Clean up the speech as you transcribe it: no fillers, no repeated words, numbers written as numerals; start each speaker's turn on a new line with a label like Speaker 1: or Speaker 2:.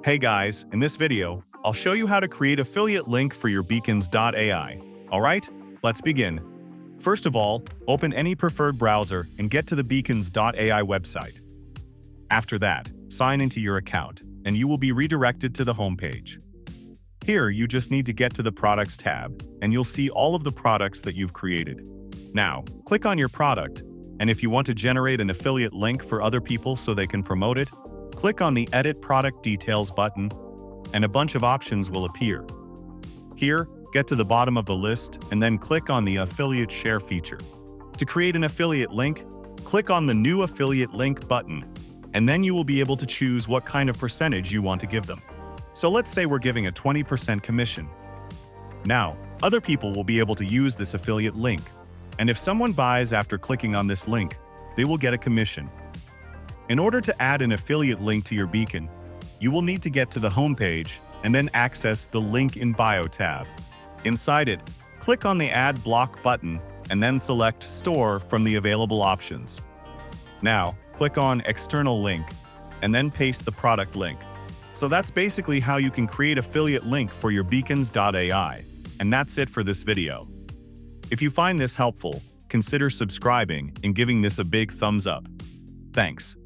Speaker 1: Hey guys, in this video, I'll show you how to create affiliate link for your beacons.ai. Alright, let's begin. First of all, open any preferred browser and get to the beacons.ai website. After that, sign into your account, and you will be redirected to the homepage. Here, you just need to get to the Products tab, and you'll see all of the products that you've created. Now, click on your product, and if you want to generate an affiliate link for other people so they can promote it, click on the Edit Product Details button, and a bunch of options will appear. Here, get to the bottom of the list and then click on the Affiliate Share feature. To create an affiliate link, click on the New Affiliate Link button, and then you will be able to choose what kind of percentage you want to give them. So let's say we're giving a 20% commission. Now, other people will be able to use this affiliate link, and if someone buys after clicking on this link, they will get a commission. In order to add an affiliate link to your beacon, you will need to get to the homepage and then access the Link in Bio tab. Inside it, click on the Add Block button and then select Store from the available options. Now, click on External Link and then paste the product link. So that's basically how you can create affiliate link for your beacons.ai. And that's it for this video. If you find this helpful, consider subscribing and giving this a big thumbs up. Thanks.